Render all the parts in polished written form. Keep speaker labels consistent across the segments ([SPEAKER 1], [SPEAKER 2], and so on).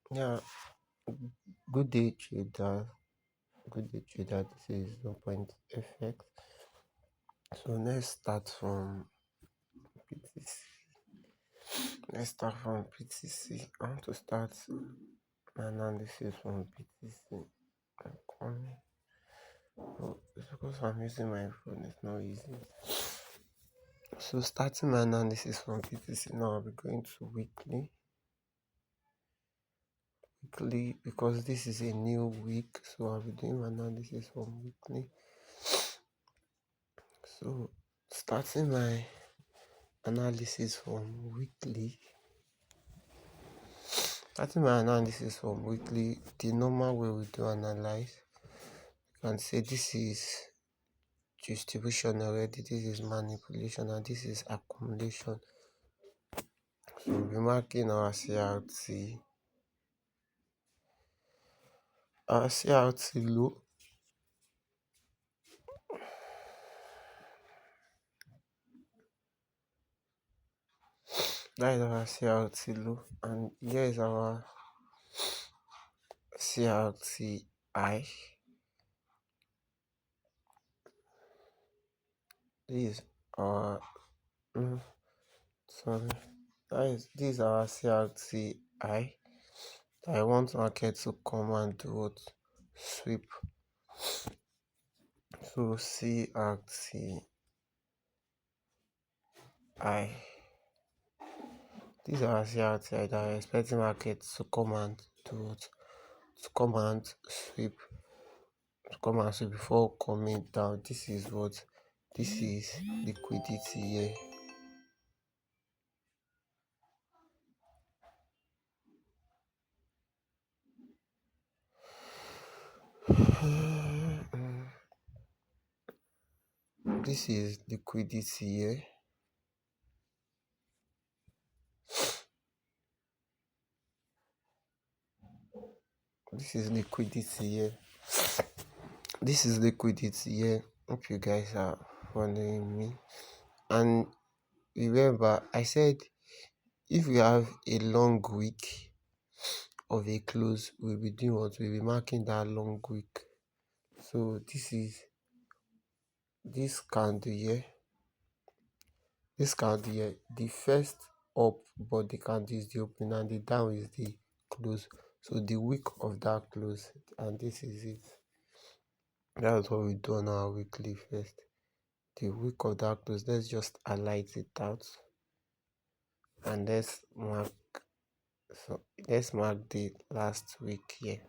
[SPEAKER 1] Yeah, good day trader. Good day trader. This is no point effect. So let's start from PTC. Let's start from PTC. I want to start my analysis from PTC. It's because I'm using my phone, it's not easy. So starting my analysis from PTC now, I'll be going to weekly. Because this is a new week, so I'll be doing my analysis from weekly. So starting my analysis from weekly. Starting my analysis from weekly, the normal way we do analyze, you can say this is distribution already, this is manipulation, and this is accumulation. So we'll be marking our CRT low. That is our CRT low, and here is our CRT high. This is our sorry. This is our CRT high. I want market to come and do what? Sweep. So CRT high. These are CRT that are expecting market to come and do what? To come and sweep. To come and sweep before coming down. This is what? This is liquidity here. This is liquidity here. This is liquidity here. This is liquidity here. Hope you guys are following me. And remember, I said if we have a long week of a close, we'll be doing what? We'll be marking that long week. So this is this candle here. This candle here, the first up body candle is the opening and the down is the close. So the week of that close, and this is it. That's what we do on our weekly first. The week of that close, let's just highlight it out. And let's mark the last week here.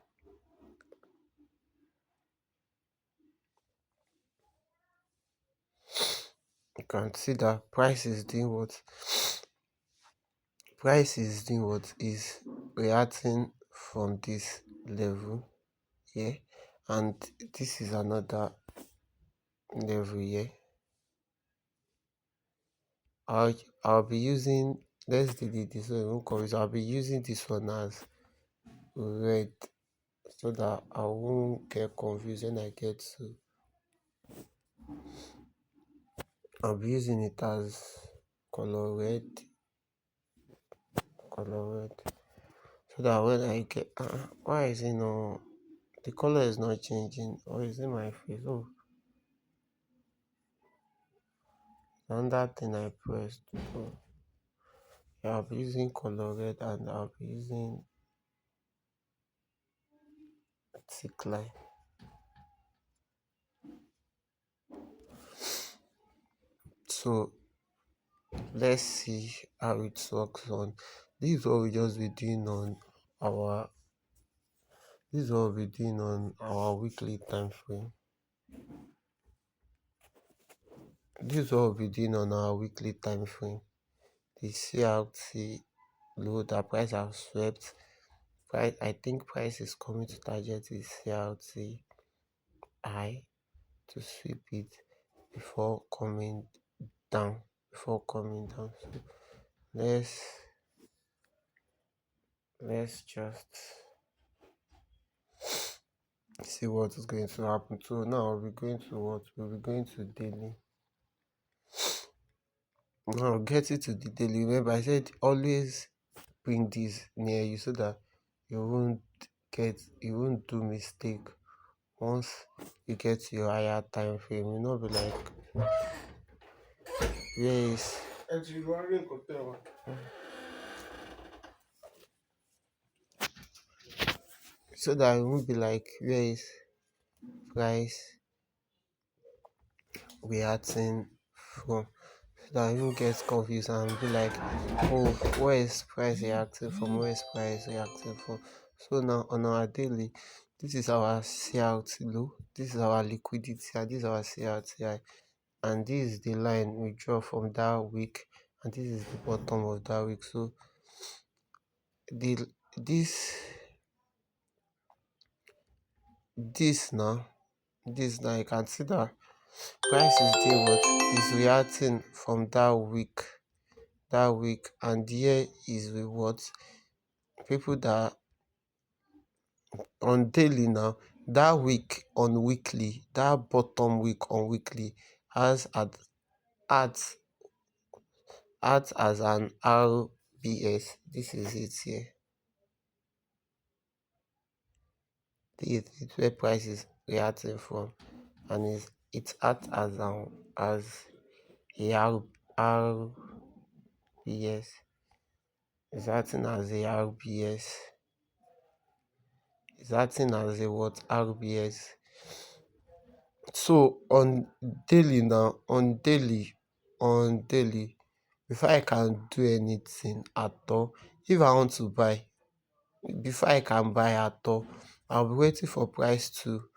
[SPEAKER 1] You can see that price is doing what? Price is doing what? Is reacting from this level here, and this is another level here. I'll be using, let's delete this one, won't confuse. I'll be using this one as red so that I won't get confused when I get to. I'll be using it as color red, so that when I get why is it no, the color is not changing, or is it my face? Oh, another thing I pressed. So yeah, I'll be using color red and I'll be using thick line. So let's see how it works on. This is what we just be doing on our weekly time frame. This is what we'll be doing on our weekly time frame. The CRT low, the price have swept. I think price is coming to target the CRT high to sweep it before coming down. So let's just see what is going to happen. So now we're going to what? We'll be going to daily. Now getting to the daily. Remember I said always bring this near you so that you won't do mistake once you get to your higher time frame. You not be like where is so that you won't be like where is price reacting from, so that you won't get confused and be like, oh, where is price reacting from, where is price reacting from. So now on our daily, this is our CRT low, this is our liquidity, and this is our CRT high, and this is the line we draw from that week, and this is the bottom of that week. So the this now you can see that price is doing what is reacting from that week, and here is with what people that on daily now, that week on weekly, that bottom week on weekly has at acts as an RBS. This is it here. This is where price is reacting from, and it acts as a RBS. It's acting as a RBS. It's acting as a what RBS. So on daily now, on daily, before I can do anything at all, if I want to buy, before I can buy at all, I'll be waiting for price to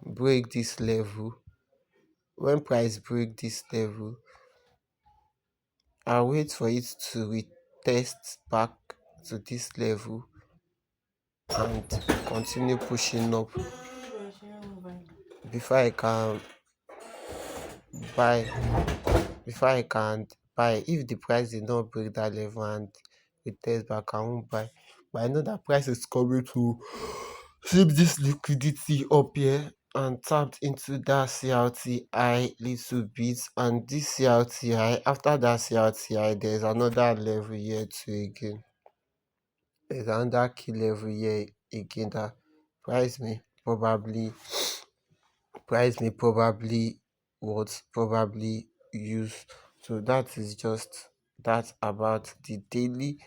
[SPEAKER 1] break this level. When price break this level, I'll wait for it to retest back to this level and continue pushing up before I can buy. Before I can buy, if the price did not break that level and retest back, I won't buy. But I know that price is coming to sweep this liquidity up here and tapped into that CRT high little bit, and this CRT high, after that CRT high, there's another level here too again. There's another key level here again that price may probably probably use. So that is just that about the daily. You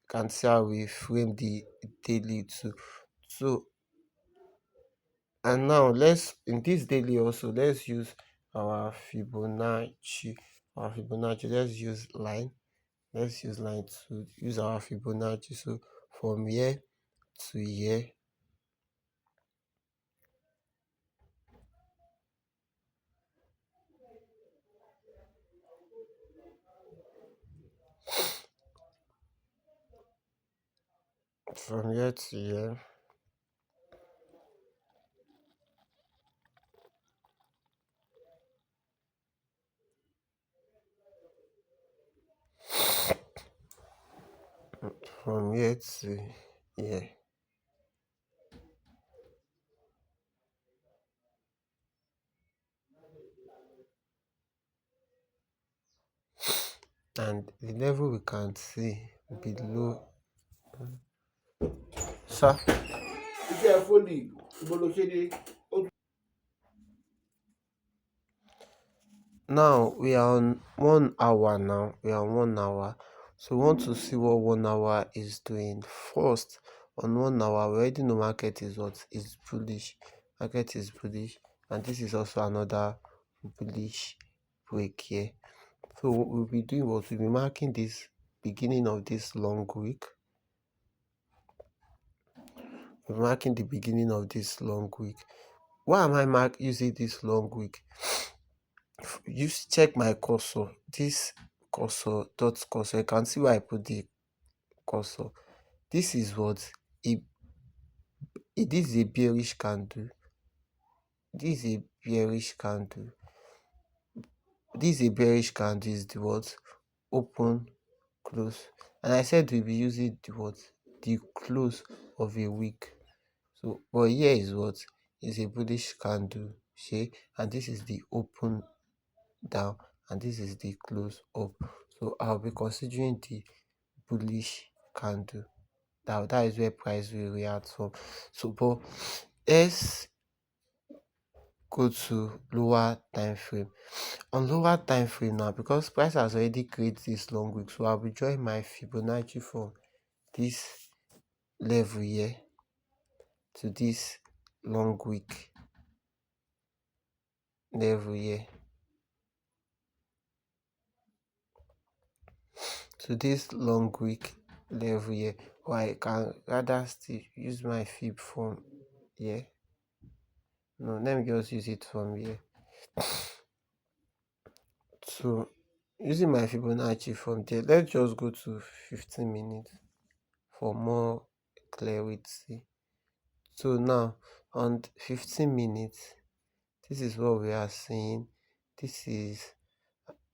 [SPEAKER 1] can see how we frame the daily too. So and now in this daily also, let's use our Fibonacci. Let's use line. Let's use line to use our Fibonacci. So from here to here, from here to here, from here to here. And the level we can see below. Sir, now we are on 1 hour now. We are on 1 hour. So we want to see what 1 hour is doing. First, on 1 hour, we already know market is what is bullish. Market is bullish, and this is also another bullish break here. So what we'll be doing was we'll be marking this beginning of this long week. We're marking the beginning of this long week. Why am I using this long week? You check my cursor. This cursor. You can see where I put the cursor. This is what this is a bearish candle. This is a bearish candle. This is a bearish candle. Is the what open close, and I said we'll be using the what the close of a week. So but here is what is a bullish candle, see, and this is the open down, and this is the close up. So I'll be considering the bullish candle. That is where price will react from. So but let's go to lower time frame. On lower time frame now, because price has already created this long week, so I'll be drawing my Fibonacci from this level here to this long week level here, to this long week level here, or I can rather still use my fib from here. No, let me just use it from here. So using my Fibonacci from there, let's just go to 15 minutes for more clarity. So now on 15 minutes, this is what we are seeing. This is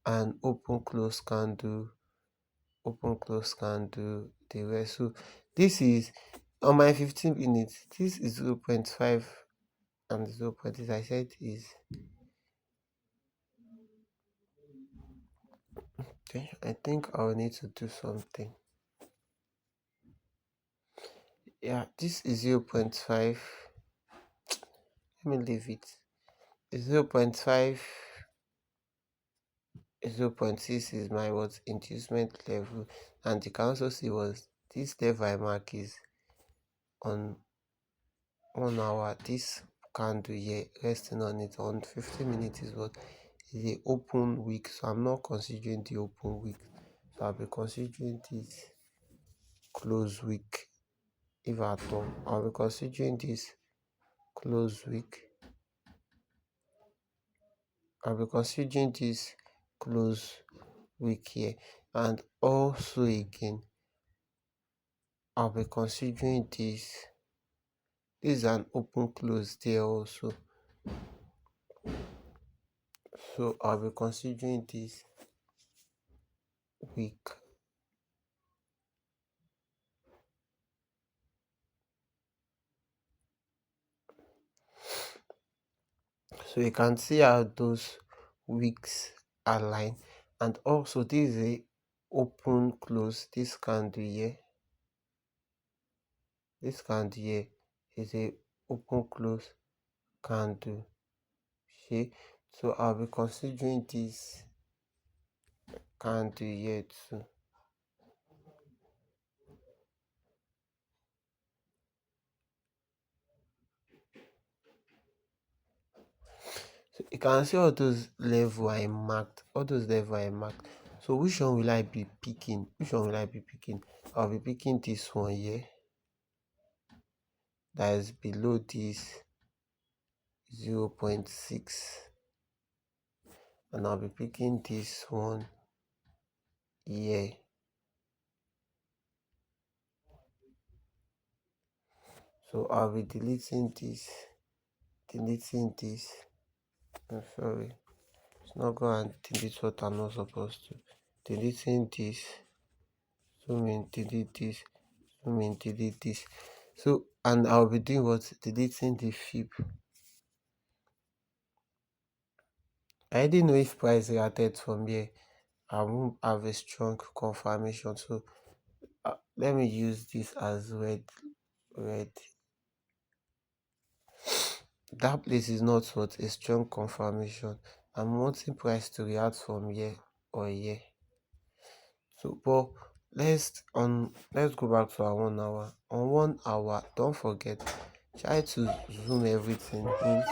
[SPEAKER 1] an open close candle, open close candle, the rest. So this is on my 15 minutes, this is 0.5 and 0.6 I said is okay. I think I'll need to do something. Yeah, this is 0.5. Let me leave it. 0.5, 0.6 is my what inducement level, and you can also see what this level I mark is on 1 hour. This candle here resting on it on 15 minutes is what is the open week, so I'm not considering the open week, so I'll be considering this close week. If at all, I'll be considering this close week. I'll be considering this close week here, and also again I'll be considering this. This is an open close there also, so I'll be considering this week. So you can see how those weeks align, and also this is a open close. This candle here, this candle here is a open close candle. See, so I'll be considering this candle here too. So you can see all those level I marked, all those level I marked. So which one will I be picking? Which one will I be picking? I'll be picking this one here, that is below this 0.6, and I'll be picking this one here. So I'll be deleting this. I'm sorry, it's not going to delete what I'm not supposed to. Deleting this, zoom in, delete this, zoom in, delete this. So, and I'll be doing what? Deleting the fib. I didn't know if price reacted from here. I won't have a strong confirmation. So let me use this as red. That place is not what a strong confirmation. I'm wanting price to react from here or here. So but let's go back to our 1 hour. On 1 hour, don't forget, try to zoom everything in.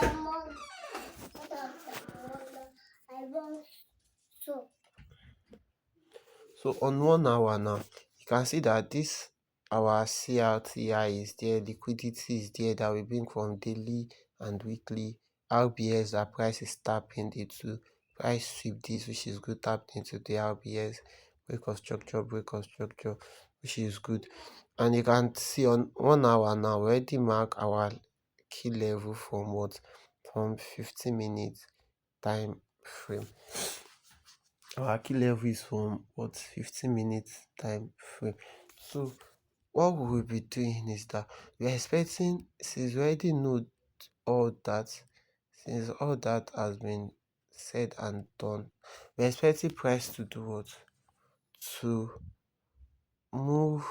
[SPEAKER 1] So on 1 hour now, you can see that this our CRT is there, liquidity is there that we bring from daily and weekly. RBS, that price is tapping into, price sweep this, which is good, tapped into the RBS, break of structure, which is good. And you can see on 1 hour now, we already mark our key level from what? From 15 minutes time frame. Our key level is from what? 15 minutes time frame. So what we will be doing is that we are expecting, since we already know all that, since all that has been said and done, we're expecting price to do what? To move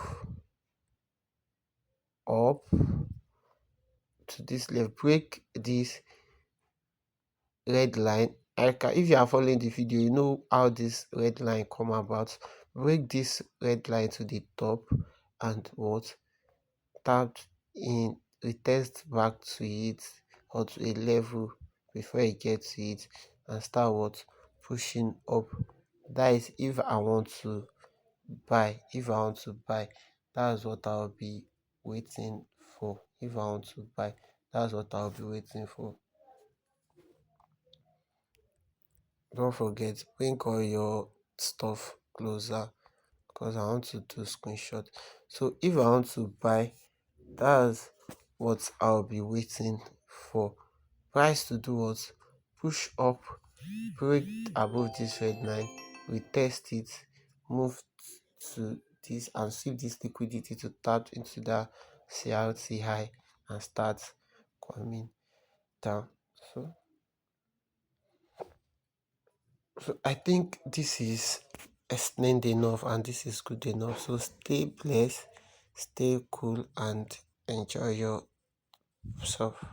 [SPEAKER 1] up to this level, break this red line. If you are following the video, you know how this red line come about. Break this red line to the top and what, tap in, retest back to it or to a level before you get to it, and start what, pushing up. That is if I want to buy. If I want to buy, that's what I'll be waiting for. If I want to buy, that's what I'll be waiting for. Don't forget, bring all your stuff closer because I want to do screenshot. So if I want to buy, that's what I'll be waiting for. Price to do what? Push up, break above this red line, retest it, move to this and see this liquidity to tap into that CRT high and start coming down. So I think this is explained enough and this is good enough. So stay blessed, stay cool, and enjoy yourself.